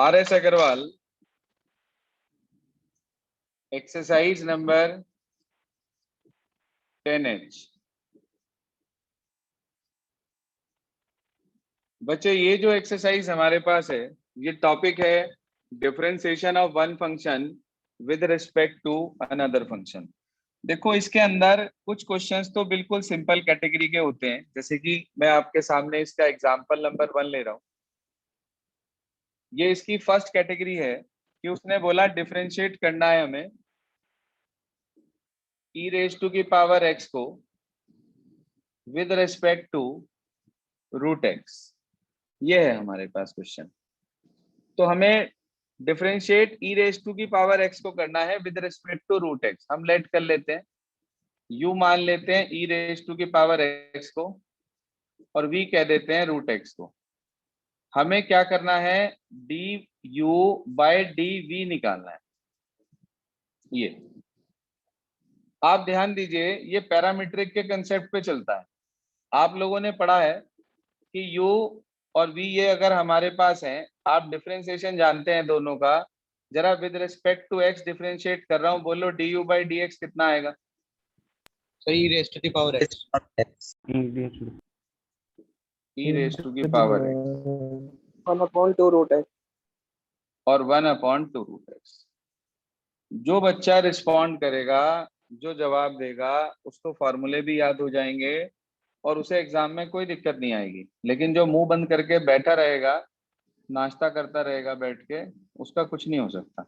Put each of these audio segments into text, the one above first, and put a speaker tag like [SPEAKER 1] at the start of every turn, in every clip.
[SPEAKER 1] RS Agarwal, exercise number 10H। बच्चे ये जो एक्सरसाइज हमारे पास है, ये टॉपिक है differentiation of one function with respect to another function. देखो इसके अंदर कुछ क्वेश्चंस तो बिल्कुल सिंपल कैटेगरी के होते हैं, जैसे कि मैं आपके सामने इसका एग्जांपल नंबर 1 ले रहा हूँ। ये इसकी फर्स्ट कैटेगरी है कि उसने बोला डिफरेंशिएट करना है हमें e रेज टू की पावर x को with respect to root x। ये है हमारे पास क्वेश्चन। तो हमें डिफरेंशिएट e रेज टू की पावर x को करना है with respect to root x। हम लेट कर लेते हैं, u मान लेते हैं e रेज टू की पावर x को और v कह देते हैं रूट x को। हमें क्या करना है, du बाय dv निकालना है। ये आप ध्यान दीजिए, ये पैरामीट्रिक के कंसेप्ट पे चलता है। आप लोगों ने पढ़ा है कि u और v ये अगर हमारे पास हैं, आप डिफरेंशिएशन जानते हैं दोनों का। जरा with respect to x differentiate कर रहा हूँ, बोलो du बाई dx कितना आएगा?
[SPEAKER 2] So e raised to the power x.
[SPEAKER 1] e raise to की पावर x
[SPEAKER 3] 1/2 रूट x
[SPEAKER 1] और 1/2 रूट x। जो बच्चा रिस्पॉन्ड करेगा, जो जवाब देगा, उसको फॉर्मूले भी याद हो जाएंगे और उसे एग्जाम में कोई दिक्कत नहीं आएगी। लेकिन जो मुंह बंद करके बैठा रहेगा, नाश्ता करता रहेगा बैठ के, उसका कुछ नहीं हो सकता।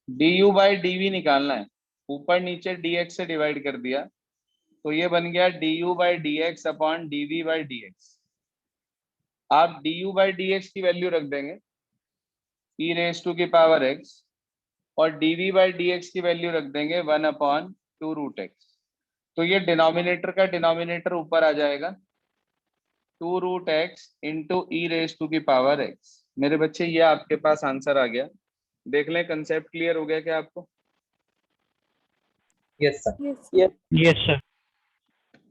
[SPEAKER 1] du बाई dv निकालना है, ऊपर नीचे dx से डिवाइड कर दिया तो ये बन गया du by dx upon dv by dx। आप du बाई dx की वैल्यू रख देंगे e रेज टू की पावर x और dv बाई dx की वैल्यू रख देंगे 1/2 रूट x। तो ये डिनोमिनेटर का डिनोमिनेटर ऊपर आ जाएगा 2 root x into e raise to की पावर x। मेरे बच्चे ये आपके पास आंसर आ गया। देख लें, कंसेप्ट क्लियर हो गया क्या आपको?
[SPEAKER 2] Yes sir.
[SPEAKER 3] Yes sir.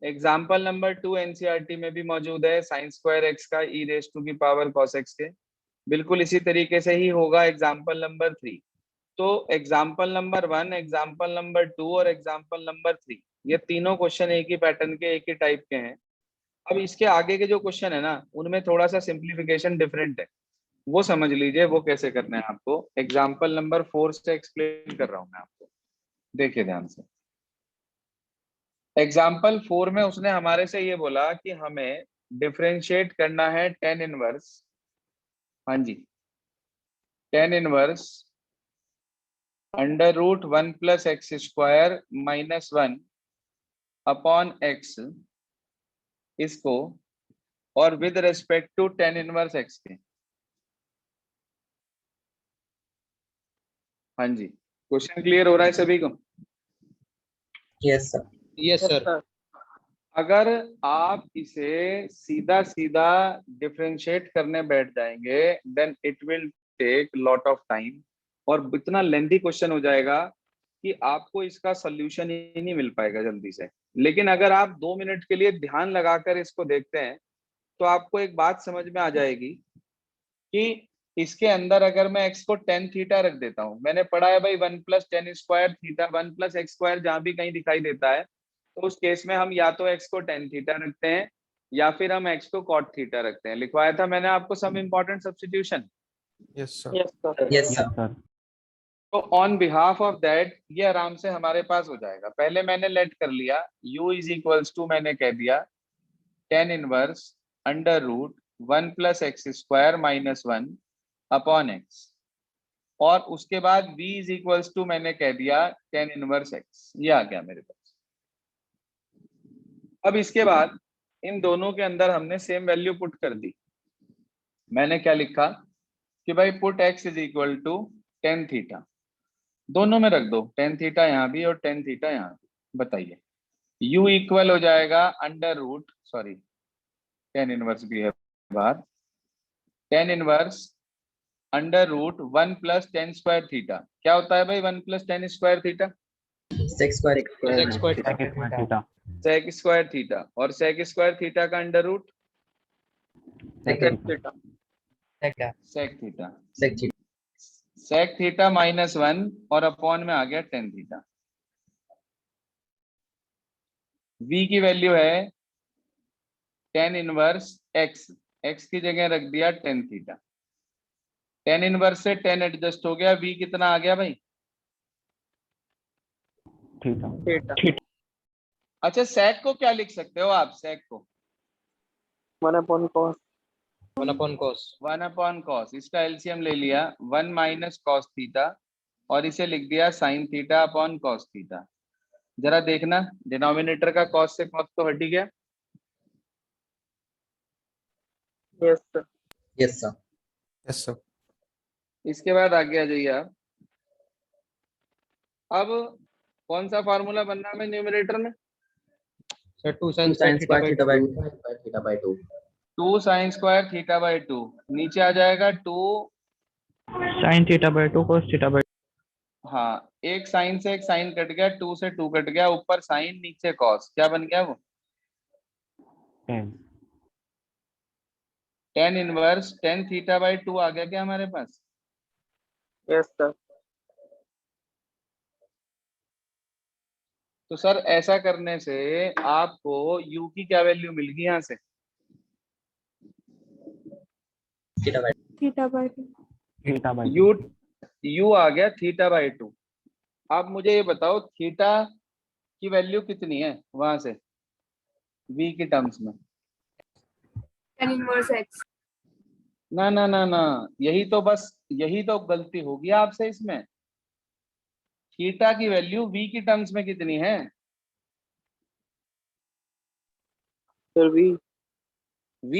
[SPEAKER 1] Example number 2 NCERT में भी मौजूद है, साइन स्क्वायर एक्स का e रेज टू की पावर cos x के। बिल्कुल इसी तरीके से ही होगा एग्जाम्पल नंबर 3। तो एग्जाम्पल नंबर 1, एग्जाम्पल नंबर 2 और एग्जाम्पल नंबर 3, ये तीनों क्वेश्चन एक ही पैटर्न के, एक ही टाइप के हैं। अब इसके आगे के जो क्वेश्चन है ना, उनमें थोड़ा सा सिंप्लीफिकेशन डिफरेंट है, वो समझ लीजिए वो कैसे करना है आपको। एग्जाम्पल नंबर 4 से एक्सप्लेन कर रहा हूं मैं आपको, देखिए ध्यान से। एग्जाम्पल 4 में उसने हमारे से ये बोला कि हमें डिफरेंशिएट करना है tan इनवर्स, हाँ जी, tan inverse under root 1 plus x square minus 1 upon x, इसको और with respect to tan inverse x के। हाँ जी, क्वेश्चन क्लियर हो रहा है सभी को?
[SPEAKER 2] Yes sir.
[SPEAKER 3] Yes sir.
[SPEAKER 1] अगर आप इसे सीधा सीधा डिफरेंशिएट करने बैठ जाएंगे, then it will take lot of time और इतना लेंथी क्वेश्चन हो जाएगा कि आपको इसका सॉल्यूशन ही नहीं मिल पाएगा जल्दी से। लेकिन अगर आप 2 मिनट के लिए ध्यान लगाकर इसको देखते हैं तो आपको एक बात समझ में आ जाएगी कि इसके अंदर अगर मैं x को tan थीटा रख देता हूं, मैंने पढ़ा है भाई 1 plus tan square theta, 1 plus x square जहां भी कहीं दिखाई देता है तो उस केस में हम या तो x को tan थीटा रखते हैं या फिर हम x को cot थीटा रखते हैं। लिखवाया था मैंने आपको some important substitution.
[SPEAKER 3] Yes sir.
[SPEAKER 2] Yes sir.
[SPEAKER 1] तो ऑन बिहाफ ऑफ दैट ये आराम से हमारे पास हो जाएगा। पहले मैंने लेट कर लिया u इज इक्वल्स टू, मैंने कह दिया tan inverse under root 1 plus x square minus 1 upon x, और उसके बाद v इज इक्वल्स टू मैंने कह दिया tan इनवर्स x। ये आ गया मेरे पास। अब इसके बाद इन दोनों के अंदर हमने सेम वैल्यू पुट कर दी। मैंने क्या लिखा कि भाई put x is equal to tan theta, दोनों में रख दो, tan थीटा यहाँ भी और tan थीटा यहाँ भी। बताइए u इक्वल हो जाएगा under root, sorry tan inverse भी है बाहर, tan inverse under root 1 plus tan square theta. क्या होता है भाई 1 plus tan square theta?
[SPEAKER 2] Sec square.
[SPEAKER 3] Sec square
[SPEAKER 1] sec square theta, और सेक स्क्वायर थीटा का under root
[SPEAKER 3] theta.
[SPEAKER 1] Sec theta,
[SPEAKER 2] sec theta.
[SPEAKER 1] Sec theta -1 और upon में आ गया टेन थीटा। v की वैल्यू है टेन इनवर्स x, x की जगह रख दिया टेन थीटा, टेन इनवर्स से टेन एडजस्ट हो गया, v कितना आ गया भाई?
[SPEAKER 3] थीटा।
[SPEAKER 1] अच्छा सेक को क्या लिख सकते हो आप? सेक को
[SPEAKER 3] 1 upon cos.
[SPEAKER 2] 1 upon cos.
[SPEAKER 1] 1 upon cos, इसका एलसीएम ले लिया 1 माइनस कॉस थीटा और इसे लिख दिया sine theta upon cos theta. जरा देखना डिनोमिनेटर का कॉस से कॉस तो हट ही गया।
[SPEAKER 3] Yes, sir.
[SPEAKER 2] Yes, sir.
[SPEAKER 3] Yes, sir.
[SPEAKER 1] इसके बाद आगे आ जाइए आप। अब कौन सा फार्मूला बनना है न्यूमरेटर में?
[SPEAKER 2] Sir, 2 sin square theta by 2.
[SPEAKER 1] 2 sine square theta by 2, नीचे आ जाएगा 2,
[SPEAKER 3] Sin theta by 2 cos theta by
[SPEAKER 1] हाँ एक साइन से एक साइन कट गया, 2 से 2 कट गया, ऊपर साइन नीचे कॉस, क्या बन गया वो?
[SPEAKER 3] 10.
[SPEAKER 1] Tan inverse tan theta by 2 आ गया क्या हमारे पास?
[SPEAKER 3] Yes, sir.
[SPEAKER 1] तो सर ऐसा करने से आपको u की क्या वैल्यू मिल गई यहाँ से?
[SPEAKER 2] Theta by
[SPEAKER 4] theta by 2।
[SPEAKER 3] Theta by
[SPEAKER 1] u आ गया थीटा बाई 2। आप मुझे ये बताओ थीटा की वैल्यू कितनी है वहां से v की टर्म्स में?
[SPEAKER 4] tan inverse x।
[SPEAKER 1] ना ना ना ना, यही तो गलती होगी आपसे इसमें। थीटा की वैल्यू v की टर्म्स में कितनी है?
[SPEAKER 3] Sir, v.
[SPEAKER 1] v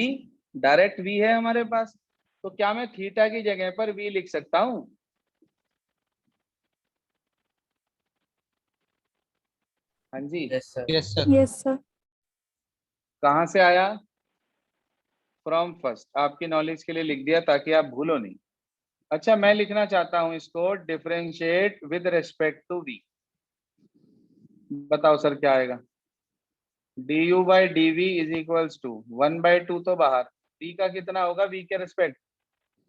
[SPEAKER 1] direct v है हमारे पास, तो क्या मैं थीटा की जगह पर v लिख सकता हूं? हाँ जी,
[SPEAKER 2] Yes, sir. Yes, sir.
[SPEAKER 4] Yes sir.
[SPEAKER 1] कहाँ से आया? फ्रॉम फर्स्ट, आपकी नॉलेज के लिए लिख दिया ताकि आप भूलो नहीं। अच्छा मैं लिखना चाहता हूं इसको differentiate with respect to v। बताओ सर क्या आएगा? du बाई dv इज इक्वल्स टू 1/2 तो बाहर, v का कितना होगा v के रिस्पेक्ट,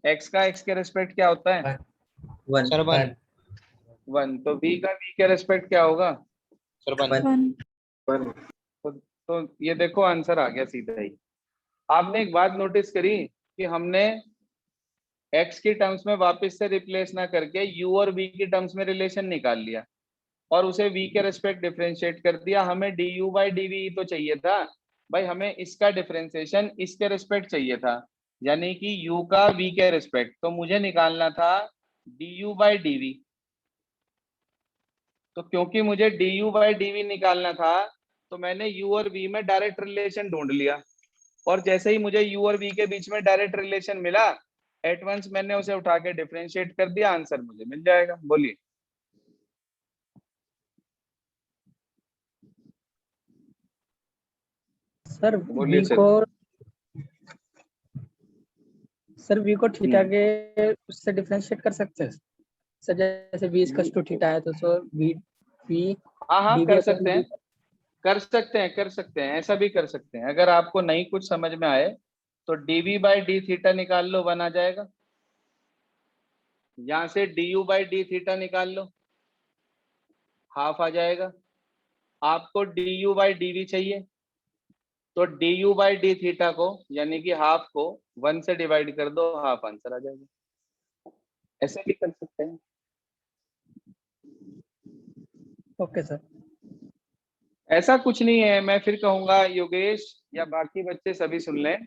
[SPEAKER 1] x का x के रिस्पेक्ट क्या होता है?
[SPEAKER 2] 1. Sir, 1.
[SPEAKER 1] 1, तो v का v के रिस्पेक्ट क्या होगा?
[SPEAKER 2] Sir, 1.
[SPEAKER 4] 1।
[SPEAKER 1] तो ये देखो आंसर आ गया सीधा ही। आपने एक बात नोटिस करी कि हमने x की टर्म्स में वापस से रिप्लेस ना करके u और v की टर्म्स में रिलेशन निकाल लिया और उसे v के रेस्पेक्ट डिफरेंशिएट कर दिया। हमें du बाई dv तो चाहिए था भाई, हमें इसका डिफरेंशिएशन इसके रेस्पेक्ट चाहिए था, यानी कि u का v के रेस्पेक्ट, तो मुझे निकालना था du बाई dv। तो क्योंकि मुझे du बाई dv निकालना था तो मैंने u और v में डायरेक्ट रिलेशन ढूंढ लिया, और जैसे ही मुझे u और v के बीच में डायरेक्ट रिलेशन मिला एट वंस मैंने उसे उठा के डिफरेंशिएट कर दिया, आंसर मुझे मिल जाएगा। बोलिए।
[SPEAKER 5] सर
[SPEAKER 1] बोलिए
[SPEAKER 5] वी
[SPEAKER 1] सर।
[SPEAKER 5] को थीटा
[SPEAKER 1] हम्म।
[SPEAKER 5] के उससे डिफरेंशिएट कर सकते हैं सर, जैसे v इक्वल टू थीटा है तो सर v
[SPEAKER 1] हाँ
[SPEAKER 5] dv
[SPEAKER 1] कर
[SPEAKER 5] अपॉन
[SPEAKER 1] सकते हैं, कर सकते हैं, ऐसा भी कर सकते हैं। अगर आपको नहीं कुछ समझ में आए तो dv बाई डी थीटा निकाल लो, 1 आ जाएगा। यहां से du बाई डी थीटा निकाल लो, हाफ आ जाएगा। आपको du बाई dv चाहिए तो du बाई डी थीटा को यानी कि हाफ को 1 से डिवाइड कर दो, हाफ आंसर आ जाएगा। ऐसे भी कर सकते हैं।
[SPEAKER 5] Okay sir.
[SPEAKER 1] ऐसा कुछ नहीं है, मैं फिर कहूंगा योगेश या बाकी बच्चे सभी सुन लें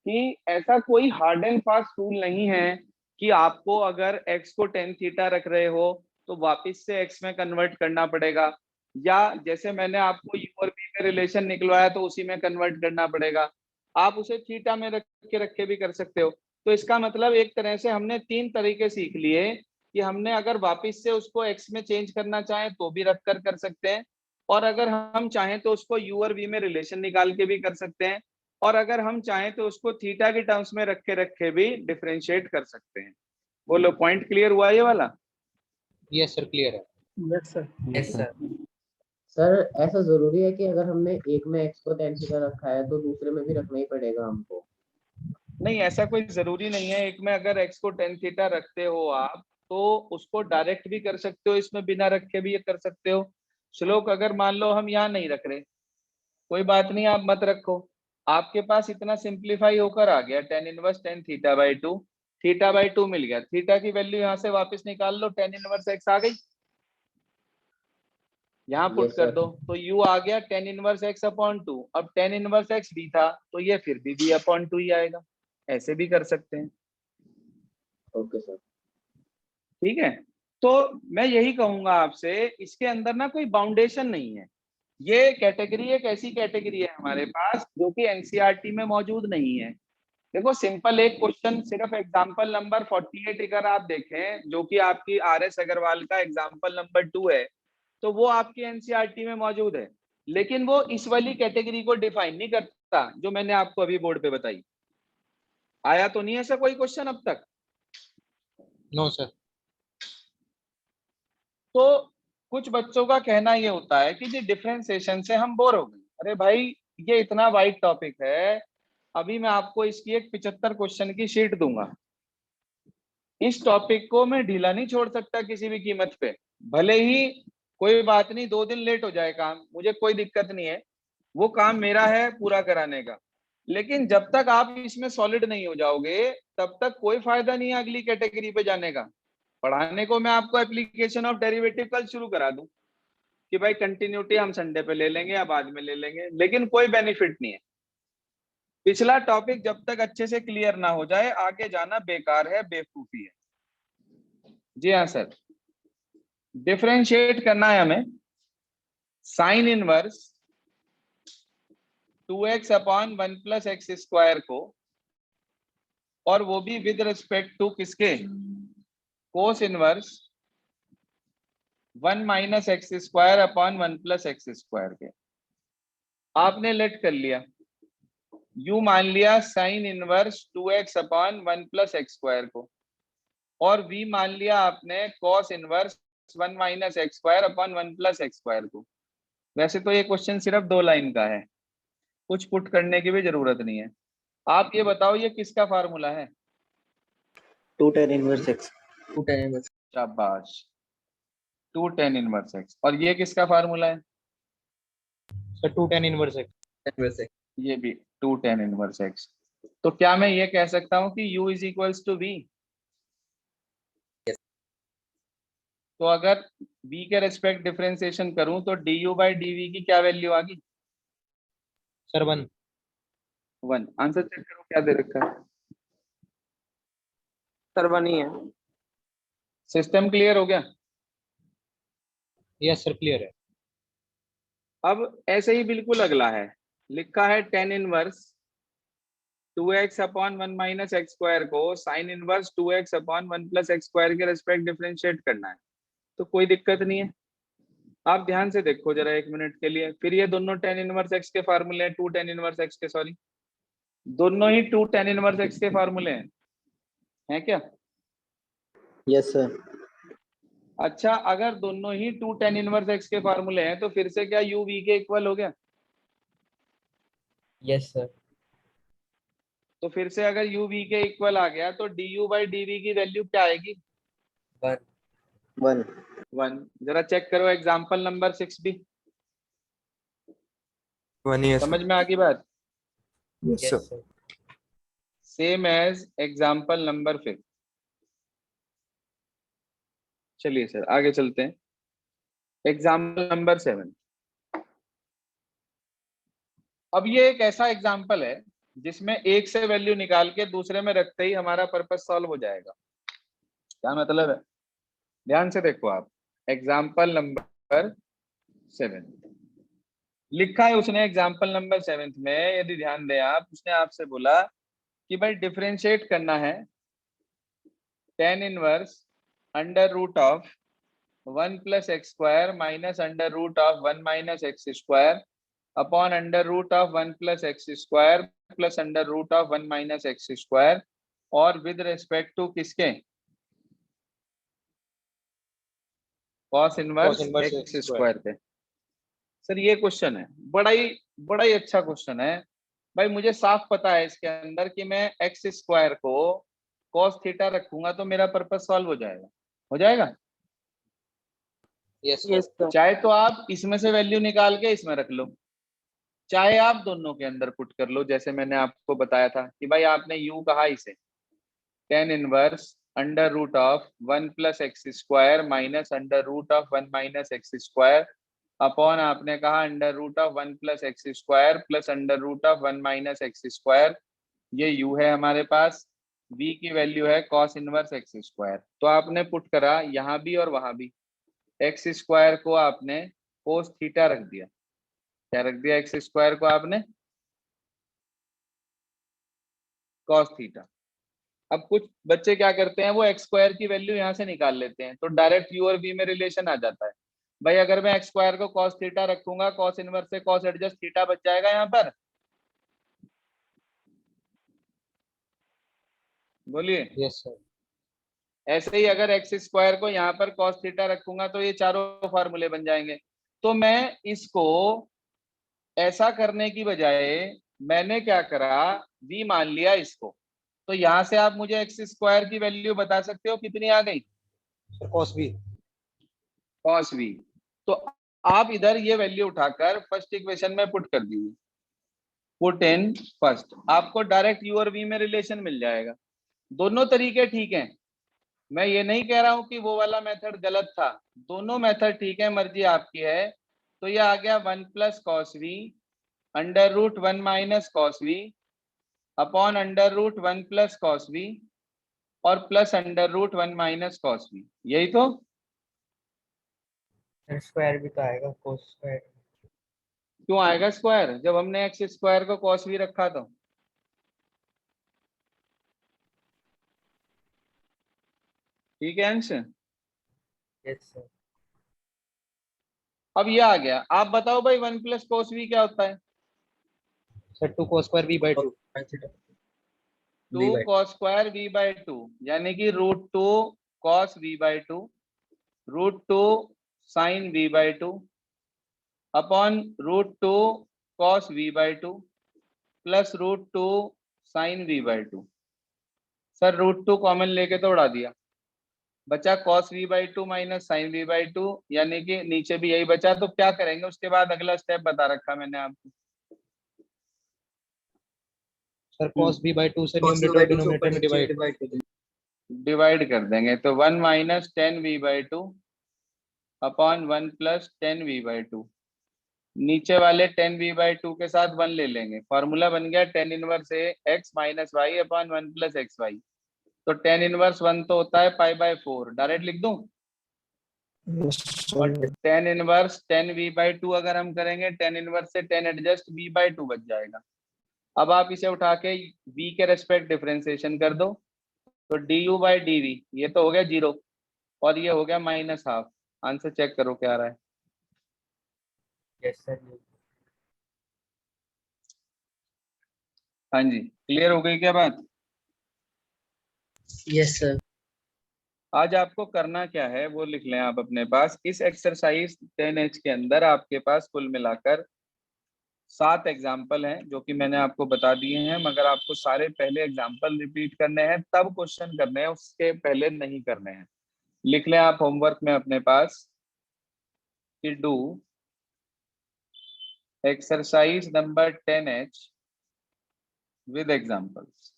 [SPEAKER 1] कि ऐसा कोई हार्ड एंड फास्ट रूल नहीं है कि आपको अगर x को टेन थीटा रख रहे हो तो वापस से x में कन्वर्ट करना पड़ेगा, या जैसे मैंने आपको u और v में रिलेशन निकलवाया तो उसी में कन्वर्ट करना पड़ेगा। आप उसे थीटा में रख के भी कर सकते हो। तो इसका मतलब एक तरह से हमने 3 तरीके सीख लिए कि हमने अगर वापस से उसको x में चेंज करना चाहें तो भी रख कर सकते हैं, और अगर हम चाहें तो उसको u और v में रिलेशन निकाल के भी कर सकते हैं, और अगर हम चाहें तो उसको थीटा की टर्म्स में रख के भी डिफरेंशिएट कर सकते हैं। बोलो पॉइंट क्लियर हुआ ये वाला?
[SPEAKER 2] Yes, sir. Clear है.
[SPEAKER 5] Yes sir.
[SPEAKER 2] Yes, sir.
[SPEAKER 6] Sir ऐसा जरूरी है कि अगर हमने एक में x को tan थीटा रखा है तो दूसरे में भी रखना ही पड़ेगा हमको?
[SPEAKER 1] नहीं, ऐसा कोई जरूरी नहीं है। एक में अगर x को tan थीटा रखते हो आप, तो उसको डायरेक्ट भी कर सकते हो, इसमें बिना रखे भी ये कर सकते हो। श्लोक अगर मान लो हम यहाँ नहीं रख रहे, कोई बात नहीं, आप मत रखो। आपके पास इतना सिंप्लीफाई होकर आ गया tan inverse tan theta by two, theta by two मिल गया, थीटा की वैल्यू यहाँ से वापस निकाल लो, tan इनवर्स x आ गई, यहाँ पुट
[SPEAKER 6] Yes,
[SPEAKER 1] कर
[SPEAKER 6] sir.
[SPEAKER 1] दो, तो u आ गया tan inverse x upon two. अब tan इनवर्स x भी था तो ये फिर भी v अपॉन टू ही आएगा, ऐसे भी कर सकते हैं।
[SPEAKER 6] Okay, sir.
[SPEAKER 1] ठीक है, तो मैं यही कहूंगा आपसे, इसके अंदर ना कोई बाउंडेशन नहीं है। ये कैटेगरी एक ऐसी कैटेगरी है हमारे पास जो कि एनसीईआरटी में मौजूद नहीं है। देखो सिंपल एक क्वेश्चन, सिर्फ एग्जांपल नंबर 48 अगर आप देखें, जो कि आपकी आरएस अग्रवाल का एग्जांपल नंबर 2 है, तो वो आपकी एनसीईआरटी में मौजूद है, लेकिन वो इस वाली कैटेगरी को डिफाइन नहीं करता जो मैंने आपको अभी बोर्ड पे बताई। आया तो नहीं ऐसा कोई क्वेश्चन अब तक?
[SPEAKER 2] No sir.
[SPEAKER 1] तो कुछ बच्चों का कहना ये होता है कि जी डिफरेंशिएशन से हम बोर हो गए। अरे भाई, ये इतना वाइड टॉपिक है, अभी मैं आपको इसकी एक 75 क्वेश्चन की शीट दूंगा। इस टॉपिक को मैं ढीला नहीं छोड़ सकता किसी भी कीमत पे, भले ही कोई बात नहीं 2 दिन लेट हो जाए काम, मुझे कोई दिक्कत नहीं है, वो काम मेरा है पूरा कराने का। लेकिन जब तक आप इसमें सॉलिड नहीं हो जाओगे, तब तक कोई फायदा नहीं है अगली कैटेगरी पे जाने का। पढ़ाने को मैं आपको एप्लीकेशन ऑफ डेरिवेटिव कल शुरू करा दूं कि भाई कंटिन्यूटी हम संडे पे ले लेंगे या बाद में ले लेंगे, लेकिन कोई बेनिफिट नहीं है। पिछला टॉपिक जब तक अच्छे से क्लियर ना हो जाए, आगे जाना बेकार है, बेवकूफी है। जी हाँ सर, डिफरेंशिएट करना है हमें sign inverse 2x upon 1 plus x square को, और वो भी विद रिस्पेक्ट टू किसके, cos inverse 1 minus x square upon 1 plus x square के। आपने लेट कर लिया, u मान लिया sign inverse 2x upon 1 plus x square को, और v मान लिया आपने cos inverse 1 minus x square upon 1 plus x square को। वैसे तो ये क्वेश्चन सिर्फ 2 लाइन का है, कुछ पुट करने की भी जरूरत नहीं है। आप ये बताओ ये किसका फार्मूला है?
[SPEAKER 6] 2 tan inverse x.
[SPEAKER 5] 2 tan inverse।
[SPEAKER 1] शाबाश, 2 tan इनवर्स x। और ये किसका फार्मूला है?
[SPEAKER 2] Sir 2 tan inverse x।
[SPEAKER 5] inverse x।
[SPEAKER 1] ये भी 2 tan इनवर्स x। तो क्या मैं ये कह सकता हूँ कि u is equals to v? तो अगर v के रेस्पेक्ट डिफरेंशिएशन करूं तो du बाई dv की क्या वैल्यू आ गई?
[SPEAKER 2] सर 1।
[SPEAKER 1] 1। आंसर चेक करो क्या दे रखा है।
[SPEAKER 3] सर 1 ही है।
[SPEAKER 1] सिस्टम क्लियर हो गया?
[SPEAKER 2] यस सर, क्लियर है।
[SPEAKER 1] अब ऐसे ही बिल्कुल अगला है, लिखा है tan inverse 2x upon 1 minus x square को sine inverse 2x upon 1 plus x square के रेस्पेक्ट डिफरेंशिएट करना है। तो कोई दिक्कत नहीं है, आप ध्यान से देखो जरा 1 मिनट के लिए। फिर ये दोनों tan इनवर्स x के फार्मूले हैं, 2 tan इनवर्स x के, सॉरी, दोनों ही 2 tan इनवर्स x के फार्मूले हैं क्या?
[SPEAKER 6] Yes, sir.
[SPEAKER 1] अच्छा, अगर दोनों ही 2 tan इनवर्स x के फार्मूले हैं, तो फिर से क्या u v के इक्वल हो गया?
[SPEAKER 6] Yes, sir.
[SPEAKER 1] तो फिर से अगर u v के इक्वल आ गया तो du बाई dv की वैल्यू क्या आएगी?
[SPEAKER 6] 1.
[SPEAKER 1] 1। जरा चेक करो एग्जांपल नंबर 6 भी।
[SPEAKER 7] 1 year.
[SPEAKER 1] समझ में आ गई बात?
[SPEAKER 7] Yes,
[SPEAKER 6] Yes,
[SPEAKER 7] sir.
[SPEAKER 6] sir.
[SPEAKER 1] Same as example number 5। चलिए सर आगे चलते हैं, एग्जाम्पल नंबर 7। अब ये एक ऐसा एग्जाम्पल है जिसमें एक से वैल्यू निकाल के दूसरे में रखते ही हमारा पर्पस सॉल्व हो जाएगा। क्या मतलब है? ध्यान से देखो आप, एग्जाम्पल नंबर 7 लिखा है उसने। एग्जाम्पल नंबर 7 में यदि ध्यान दें आप, उसने आपसे बोला कि भाई डिफरेंशिएट करना है tan inverse under root of 1 plus x square minus under root of 1 minus x square upon under root of 1 plus x square plus under root of 1 minus x square, और विद रिस्पेक्ट टू किसके, cos inverse x square पे। Sir ये question है, बड़ा ही अच्छा question है। भाई मुझे साफ पता है इसके अंदर कि मैं एक्स स्क्वायर को कॉस थीटा रखूंगा तो मेरा पर्पस सॉल्व हो जाएगा, हो जाएगा।
[SPEAKER 2] Yes, sir.
[SPEAKER 3] Yes, sir.
[SPEAKER 1] चाहे तो आप इसमें से वैल्यू निकाल के इसमें रख लो, चाहे आप दोनों के अंदर पुट कर लो, जैसे मैंने आपको बताया था कि भाई आपने यू कहा इसे tan inverse under root of 1 plus x square minus under root of 1 minus x square upon आपने कहा under root of 1 plus x square plus under root of 1 minus x square. ये u है हमारे पास, v की value है cos inverse x square. तो आपने पुट करा यहाँ भी और वहां भी, एक्स स्क्वायर को आपने cos थीटा रख दिया। क्या रख दिया? एक्स स्क्वायर को आपने cos थीटा। अब कुछ बच्चे क्या करते हैं, वो एक्स स्क्वायर की वैल्यू यहाँ से निकाल लेते हैं, तो डायरेक्ट यू और v में रिलेशन आ जाता है। भाई अगर मैं एक्स स्क्वायर को cos थीटा रखूंगा, cos इनवर्स से cos एडजस्ट थीटा बच जाएगा यहाँ पर, बोलिए।
[SPEAKER 2] Yes, sir.
[SPEAKER 1] ऐसे ही अगर एक्स स्क्वायर को यहाँ पर cos थीटा रखूंगा तो ये चारों फार्मूले बन जाएंगे। तो मैं इसको ऐसा करने की बजाय मैंने क्या करा, v मान लिया इसको। तो यहाँ से आप मुझे एक्स स्क्वायर की वैल्यू बता सकते हो कितनी आ गई?
[SPEAKER 2] Sir, cos B.
[SPEAKER 1] cos v। तो आप इधर ये वैल्यू उठाकर फर्स्ट इक्वेशन में पुट कर दीजिए, पुट इन फर्स्ट, आपको डायरेक्ट u और v में रिलेशन मिल जाएगा। दोनों तरीके ठीक हैं, मैं ये नहीं कह रहा हूं कि वो वाला मेथड गलत था, दोनों मेथड ठीक है, मर्जी आपकी है। तो ये आ गया 1 plus cos V under root 1 minus cos V upon under root 1 plus cos V और plus under root 1 minus cos V, यही तो।
[SPEAKER 5] स्क्वायर भी तो आएगा cos स्क्वायर।
[SPEAKER 1] क्यों आएगा स्क्वायर, जब हमने एक्स स्क्वायर को कॉस वी रखा तो? ठीक है अंश।
[SPEAKER 5] Yes sir.
[SPEAKER 1] अब ये आ गया, आप बताओ भाई 1 प्लस कॉस वी क्या होता है?
[SPEAKER 2] Sir, 2 cos square B by 2.
[SPEAKER 1] 2 cos square v by 2, यानी कि root 2 cos v by 2 root 2 sine v by 2 upon root 2 cos v by 2 plus root 2 sine v by 2। Sir root 2 common लेके तो उड़ा दिया, बचा cos v by 2 minus sine v by 2, यानी कि नीचे भी यही बचा। तो क्या करेंगे उसके बाद, अगला स्टेप बता रखा मैंने आपको।
[SPEAKER 2] Sir, cos B by 2 से न्यूमरेटर और डिनोमिनेटर में
[SPEAKER 1] डिवाइड कर देंगे, तो 1 minus 10v by 2 upon 1 plus 10v by 2। नीचे वाले 10v बाई 2 के साथ 1 ले लेंगे, फॉर्मूला बन गया tan inverse A x minus y upon 1 plus x y. तो tan इनवर्स 1 तो होता है पाई बाय 4, डायरेक्ट लिख दूं। और tan इनवर्स 10v बाई 2 अगर हम करेंगे, tan इनवर्स से tan एडजस्ट v बाई 2 बच जाएगा। अब आप इसे उठा के v के रेस्पेक्ट डिफरेंशिएशन कर दो, तो du बाई dv ये तो हो गया 0 और ये हो गया माइनस हाफ। आंसर चेक करो क्या आ रहा है।
[SPEAKER 5] Yes sir.
[SPEAKER 1] हाँ जी, क्लियर हो गई क्या बात?
[SPEAKER 5] Yes sir.
[SPEAKER 1] आज आपको करना क्या है वो लिख लें आप अपने पास। इस एक्सरसाइज 10H के अंदर आपके पास कुल मिलाकर 7 एग्जाम्पल हैं जो कि मैंने आपको बता दिए हैं, मगर आपको सारे पहले एग्जाम्पल रिपीट करने हैं तब क्वेश्चन करने हैं, उसके पहले नहीं करने हैं। लिख लें आप होमवर्क में अपने पास कि do exercise number 10H with examples.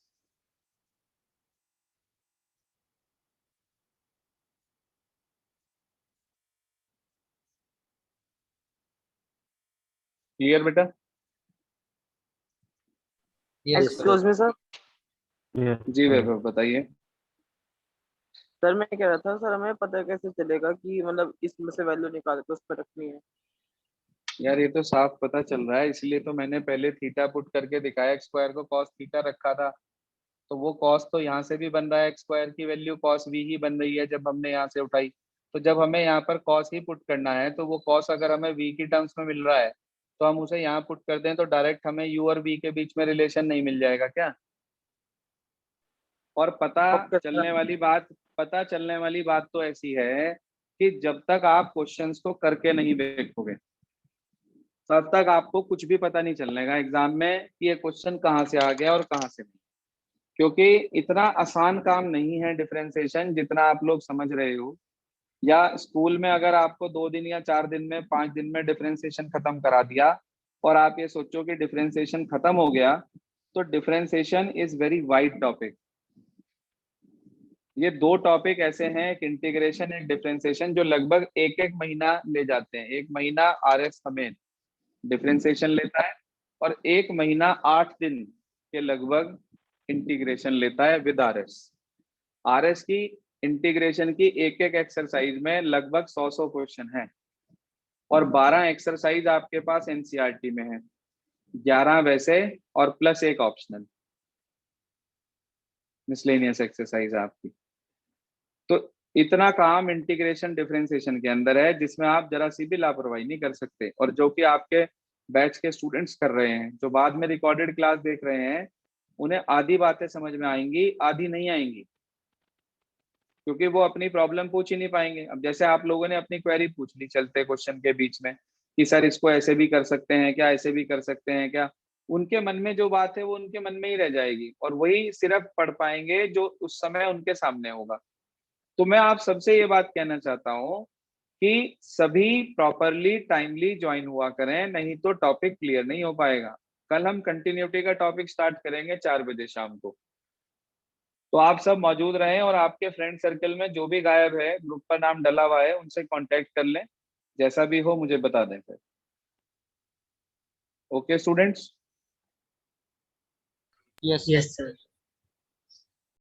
[SPEAKER 1] Clear बेटा?
[SPEAKER 2] Yes,
[SPEAKER 3] excuse me sir.
[SPEAKER 1] जी वैभव बताइए।
[SPEAKER 3] सर मैं कह रहा था सर, हमें पता कैसे चलेगा कि मतलब इसमें से वैल्यू निकाल के उस पर रखनी है?
[SPEAKER 1] यार ये तो साफ पता चल रहा है, इसलिए तो मैंने पहले थीटा पुट करके दिखाया, एक्स स्क्वायर को cos थीटा रखा था, तो वो cos तो यहाँ से भी बन रहा है, एक्स स्क्वायर की वैल्यू cos v ही बन रही है जब हमने यहाँ से उठाई। तो जब हमें यहाँ पर cos ही पुट करना है, तो वो cos अगर हमें v की टर्म्स में मिल रहा है तो हम उसे यहाँ पुट कर दें तो डायरेक्ट हमें u और v के बीच में रिलेशन नहीं मिल जाएगा क्या? और
[SPEAKER 3] Okay, sir.
[SPEAKER 1] पता चलने वाली बात तो ऐसी है कि जब तक आप क्वेश्चंस को करके नहीं देखोगे, तब तक आपको कुछ भी पता नहीं चलने का एग्जाम में कि ये क्वेश्चन कहाँ से आ गया और कहाँ से नहीं, क्योंकि इतना आसान काम नहीं है डिफरेंशिएशन जितना आप लोग समझ रहे हो। या स्कूल में अगर आपको 2 दिन या 4 दिन में 5 दिन में डिफरेंशिएशन खत्म करा दिया और आप ये सोचो कि डिफरेंशिएशन खत्म हो गया, तो differentiation is very wide topic. ये 2 टॉपिक ऐसे हैं, एक इंटीग्रेशन एक डिफरेंशिएशन, जो लगभग 1-1 महीना ले जाते हैं। 1 महीना आरएस समेत डिफरेंशिएशन लेता है और 1 महीना 8 दिन के लगभग इंटीग्रेशन लेता है विद आरएस। आरएस की इंटीग्रेशन की एक एक्सरसाइज में लगभग 100 क्वेश्चन है और 12 एक्सरसाइज आपके पास एनसीईआरटी में है, 11 वैसे और प्लस एक ऑप्शनल मिसलेनियस एक्सरसाइज आपकी। तो इतना काम इंटीग्रेशन डिफरेंशिएशन के अंदर है जिसमें आप जरा सी भी लापरवाही नहीं कर सकते। और जो कि आपके बैच के स्टूडेंट्स कर रहे हैं, जो बाद में रिकॉर्डेड क्लास देख रहे हैं, उन्हें आधी बातें समझ में आएंगी, आधी नहीं आएंगी, क्योंकि वो अपनी प्रॉब्लम पूछ ही नहीं पाएंगे। अब जैसे आप लोगों ने अपनी क्वेरी पूछ ली चलते क्वेश्चन के बीच में कि सर इसको ऐसे भी कर सकते हैं क्या, ऐसे भी कर सकते हैं क्या, उनके मन में जो बात है वो उनके मन में ही रह जाएगी और वही सिर्फ पढ़ पाएंगे जो उस समय उनके सामने होगा। तो मैं आप सबसे ये बात कहना चाहता हूँ कि सभी प्रॉपरली टाइमली ज्वाइन हुआ करें, नहीं तो टॉपिक क्लियर नहीं हो पाएगा। कल हम कंटिन्यूटी का टॉपिक स्टार्ट करेंगे 4 बजे शाम को, तो आप सब मौजूद रहें और आपके फ्रेंड सर्कल में जो भी गायब है, ग्रुप पर नाम डला हुआ है, उनसे कांटेक्ट कर लें, जैसा भी हो मुझे बता दें फिर। Okay students?
[SPEAKER 2] Yes.
[SPEAKER 5] Yes, sir.